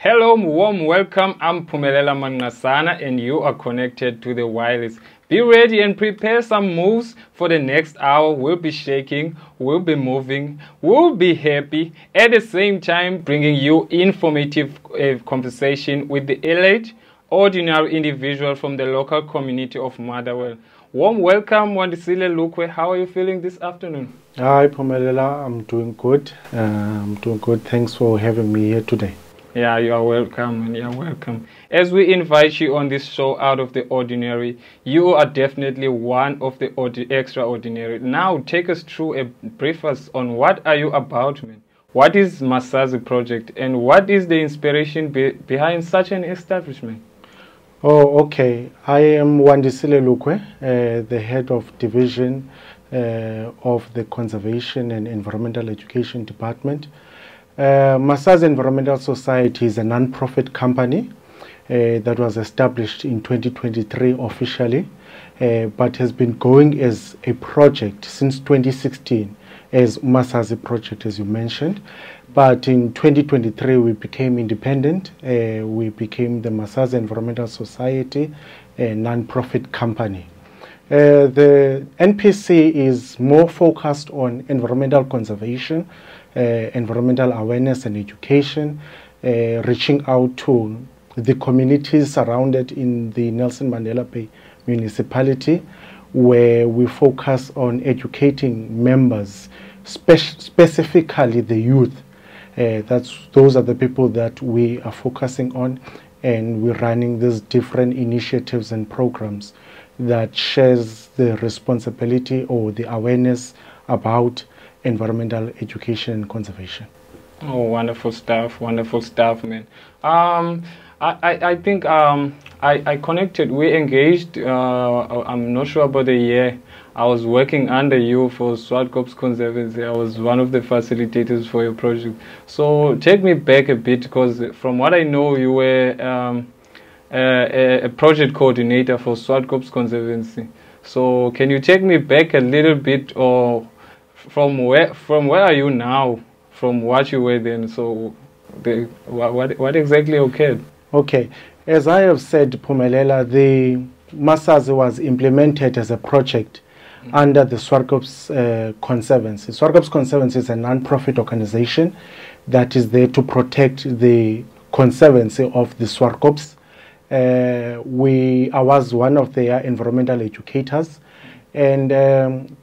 Hello, warm welcome. I'm Phumelela and you are connected to the wireless. Be ready and prepare some moves for the next hour. We'll be shaking, we'll be moving, we'll be happy. At the same time, bringing you informative conversation with the elite, ordinary individual from the local community of Motherwell. Warm welcome, Wandisile Lukwe. How are you feeling this afternoon? Hi, Phumelela. I'm doing good. Thanks for having me here today. Yeah, you are welcome, and you're welcome. As we invite you on this show, Out of the Ordinary, you are definitely one of the extraordinary. Now, take us through a preface on what are you about, man? What is Masazi Project, and what is the inspiration behind such an establishment? Oh, okay. I am Wandisile Lukwe, the head of division of the Conservation and Environmental Education Department. Masazi Environmental Society is a non-profit company that was established in 2023 officially, but has been going as a project since 2016 as Masazi Project, as you mentioned. But in 2023 we became independent. We became the Masazi Environmental Society, a non-profit company. The NPC is more focused on environmental conservation, environmental awareness and education, reaching out to the communities surrounded in the Nelson Mandela Bay municipality, where we focus on educating members, specifically the youth. Those are the people that we are focusing on, and we're running these different initiatives and programs that shares the responsibility or the awareness about environmental education and conservation. Oh, wonderful stuff, man. I think I connected, we engaged, I'm not sure about the year. I was working under you for Swartkops Conservancy. I was one of the facilitators for your project. So take me back a bit, because from what I know, you were a project coordinator for Swartkops Conservancy. So can you take me back a little bit, or from where are you now, from what you were then? So what exactly occurred? Okay, as I have said, Phumelela, the Masazi was implemented as a project under the Swartkops Conservancy. Swartkops Conservancy is a non-profit organization that is there to protect the conservancy of the Swartkops. I was one of their environmental educators, and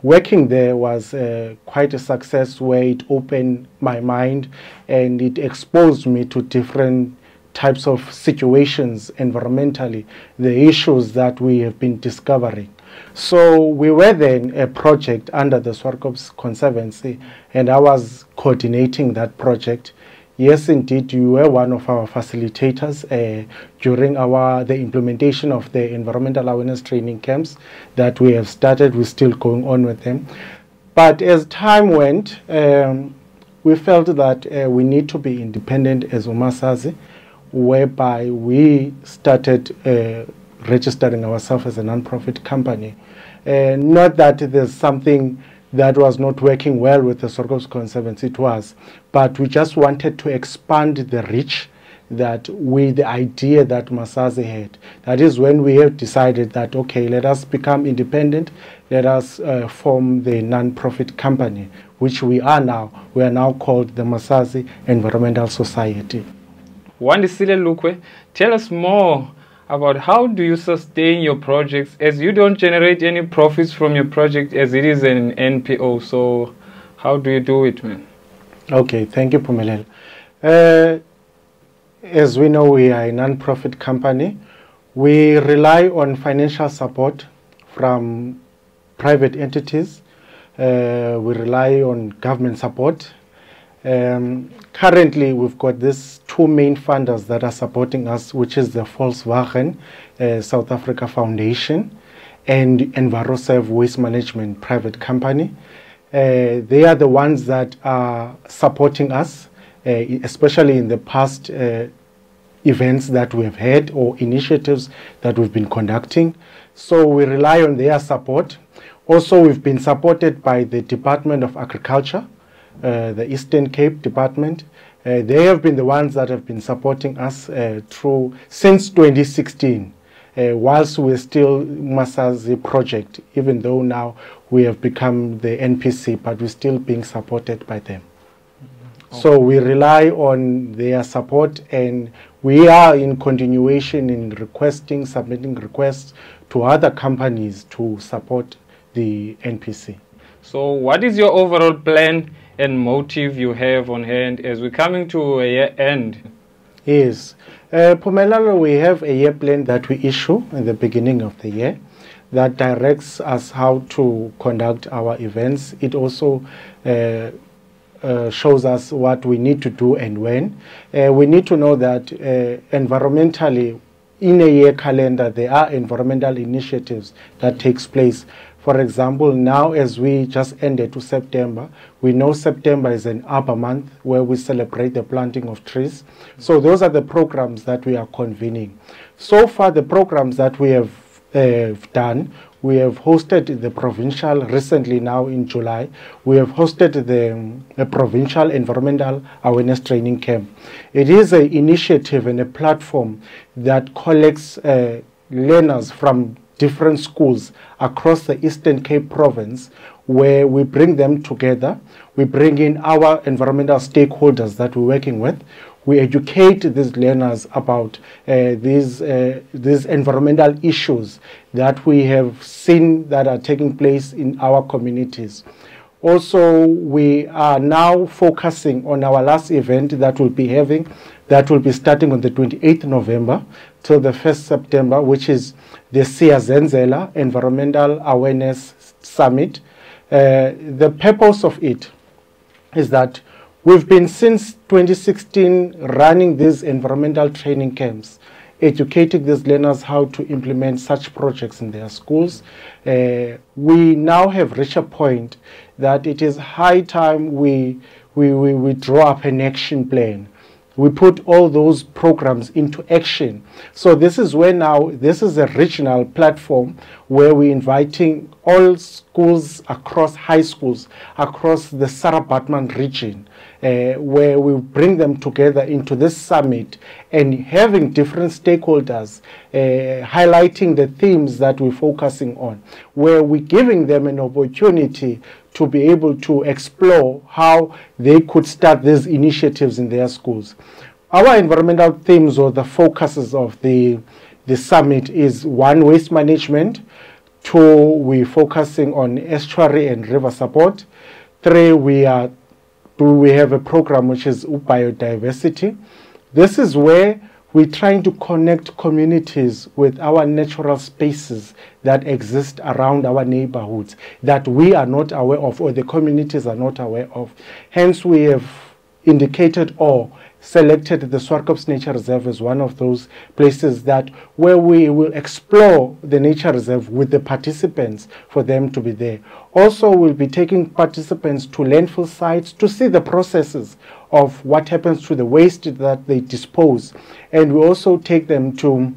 working there was quite a success, where it opened my mind and it exposed me to different types of situations environmentally, the issues that we have been discovering. So we were then a project under the Swartkops Conservancy, and I was coordinating that project. Yes, indeed, you were one of our facilitators during the implementation of the environmental awareness training camps that we have started. We're still going on with them. But as time went, we felt that we need to be independent as Masazi, whereby we started registering ourselves as a non-profit company. Not that there's something that was not working well with the Swartkops Conservancy, it was, but we just wanted to expand the reach the idea that Masazi had. That is when we have decided that, okay, let us become independent, let us form the non-profit company, which we are now. We are now called the Masazi Environmental Society. Wandisile Lukwe, tell us more about how do you sustain your projects, as you don't generate any profits from your project as it is an NPO. So how do you do it, man? Okay, thank you, Phumelela. As we know, we are a non-profit company. We rely on financial support from private entities. We rely on government support. Currently, we've got these two main funders that are supporting us, which is the Volkswagen South Africa Foundation and EnviroServe Waste Management Private Company. They are the ones that are supporting us, especially in the past events that we've had or initiatives that we've been conducting. So we rely on their support. Also, we've been supported by the Department of Agriculture, the Eastern Cape Department, They have been the ones that have been supporting us through since 2016, whilst we're still Masazi Project, even though now we have become the NPC, but we're still being supported by them. Okay. So we rely on their support, and we are in continuation in submitting requests to other companies to support the NPC. So what is your overall plan and motive you have on hand as we're coming to a year end? Yes. Phumelela, we have a year plan that we issue in the beginning of the year that directs us how to conduct our events. It also shows us what we need to do and when. We need to know that environmentally, in a year calendar, there are environmental initiatives that takes place. For example, now as we just ended to September, we know September is an arbor month where we celebrate the planting of trees. So those are the programs that we are convening. So far, the programs that we have done, we have hosted the provincial, recently now in July, we have hosted the provincial environmental awareness training camp. It is an initiative and a platform that collects learners from different schools across the Eastern Cape province, where we bring them together. We bring in our environmental stakeholders that we're working with. We educate these learners about these environmental issues that we have seen that are taking place in our communities. Also, we are now focusing on our last event that we'll be having, that will be starting on the 28th November till the 1st September, which is the Siyazenzela Environmental Awareness Summit. The purpose of it is that we've been since 2016 running these environmental training camps, educating these learners how to implement such projects in their schools. We now have reached a point that it is high time we draw up an action plan. We put all those programs into action. So this is where now, this is a regional platform where we're inviting all schools across high schools, across the Sarah Baartman region, where we bring them together into this summit and having different stakeholders highlighting the themes that we're focusing on, where we're giving them an opportunity to be able to explore how they could start these initiatives in their schools. Our environmental themes or the focuses of the summit is 1, waste management. 2, we're focusing on estuary and river support. 3, we have a program which is biodiversity. This is where we're trying to connect communities with our natural spaces that exist around our neighborhoods that we are not aware of or the communities are not aware of. Hence, we have indicated or selected the Swartkops Nature Reserve as one of those places that where we will explore the nature reserve with the participants for them to be there. Also, we'll be taking participants to landfill sites to see the processes of what happens to the waste that they dispose. And we also take them to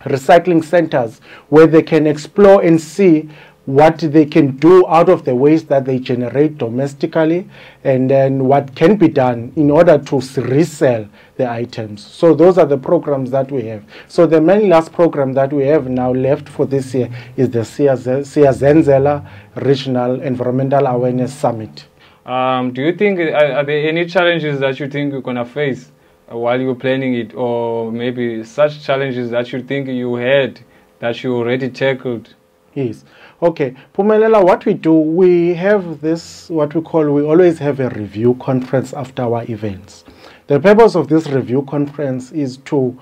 recycling centers where they can explore and see what they can do out of the waste that they generate domestically, and then what can be done in order to resell the items. So those are the programs that we have. So the main last program that we have now left for this year is the Siyazenzela Regional Environmental Awareness Summit. Do you think, are there any challenges that you think you're going to face while you're planning it, or maybe such challenges that you think you had that you already tackled? Yes. Okay. Phumelela, what we do, we have this, what we call, we always have a review conference after our events. The purpose of this review conference is to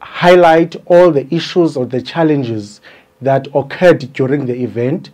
highlight all the issues or the challenges that occurred during the event,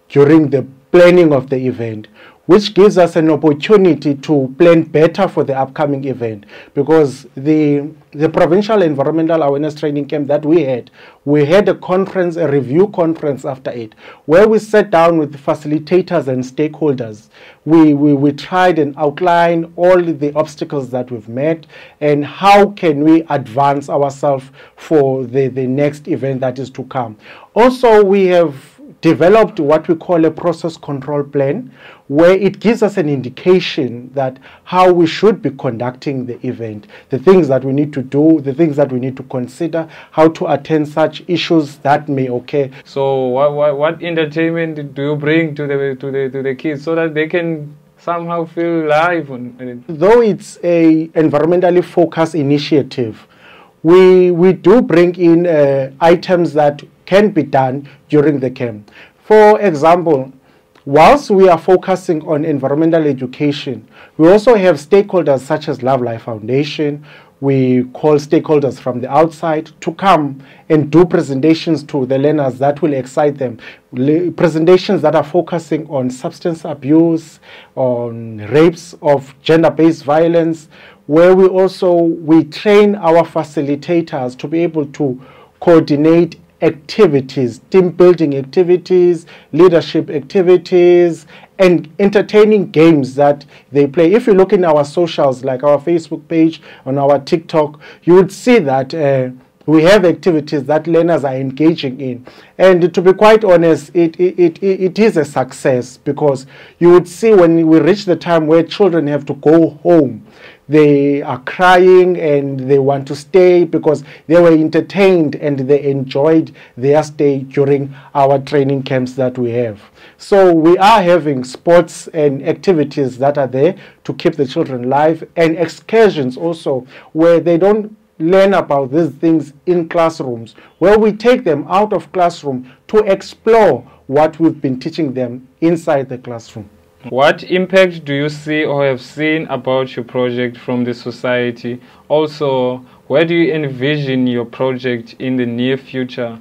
during the planning of the event, which gives us an opportunity to plan better for the upcoming event. Because the provincial environmental awareness training camp that we had a conference, a review conference after it, where we sat down with the facilitators and stakeholders. We tried and outlined all the obstacles that we've met and how can we advance ourselves for the next event that is to come. Also, we have developed what we call a process control plan, where it gives us an indication that how we should be conducting the event, the things that we need to do, the things that we need to consider, how to attend such issues that may occur. So what entertainment do you bring to the kids so that they can somehow feel live? Though it's a environmentally focused initiative, we do bring in items that can be done during the camp. For example, whilst we are focusing on environmental education, we also have stakeholders such as Love Life Foundation. We call stakeholders from the outside to come and do presentations to the learners that will excite them. Presentations that are focusing on substance abuse, on rapes of gender-based violence, where we train our facilitators to be able to coordinate activities, team building activities, leadership activities, and entertaining games that they play. If you look in our socials, like our Facebook page, on our TikTok, you would see that we have activities that learners are engaging in. And to be quite honest, it is a success, because you would see when we reach the time where children have to go home, they are crying and they want to stay because they were entertained and they enjoyed their stay during our training camps that we have. So we are having sports and activities that are there to keep the children alive, and excursions also, where they don't learn about these things in classrooms, where we take them out of classroom to explore what we've been teaching them inside the classroom. What impact do you see or have seen about your project from the society? Also, where do you envision your project in the near future?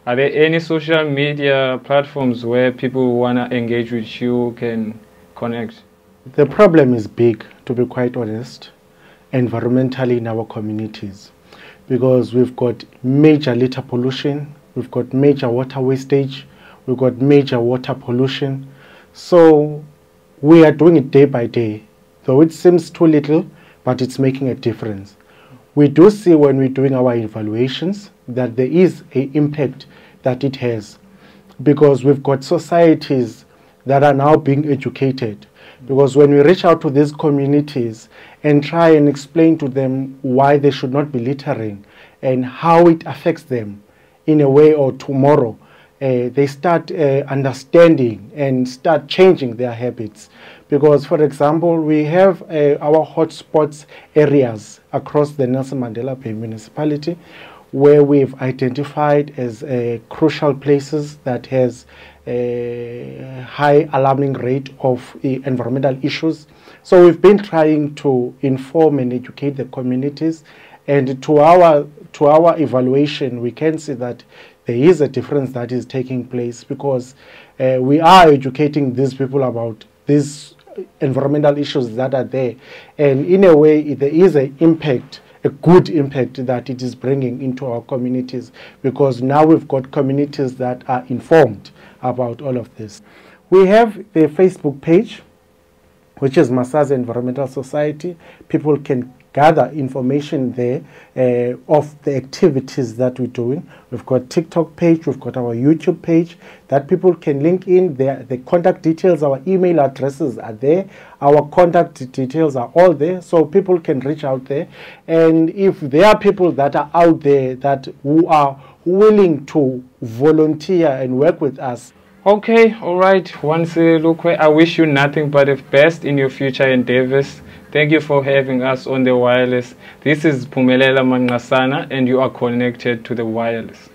Are there any social media platforms where people who want to engage with you can connect? The problem is big, to be quite honest, environmentally in our communities, because we've got major litter pollution, we've got major water wastage, we've got major water pollution. So we are doing it day by day, though it seems too little, but it's making a difference. We do see when we're doing our evaluations that there is an impact that it has, because we've got societies that are now being educated. Because when we reach out to these communities and try and explain to them why they should not be littering and how it affects them in a way or tomorrow, they start understanding and start changing their habits. Because, for example, we have our hotspots areas across the Nelson Mandela Bay municipality, where we've identified as crucial places that has a high alarming rate of environmental issues. So we've been trying to inform and educate the communities, and to our evaluation, we can see that there is a difference that is taking place, because we are educating these people about these environmental issues that are there. And in a way, there is an impact, a good impact that it is bringing into our communities, because now we've got communities that are informed about all of this. We have the Facebook page, which is Masazi Environmental Society. People can gather information there of the activities that we're doing. We've got TikTok page, we've got our YouTube page that people can link in. The contact details, our email addresses are there. Our contact details are all there, so people can reach out there. And if there are people that are out there who are willing to volunteer and work with us. Okay, all right, Wandisile Lukwe, I wish you nothing but the best in your future endeavors. Thank you for having us on the wireless. This is Phumelela and you are connected to the wireless.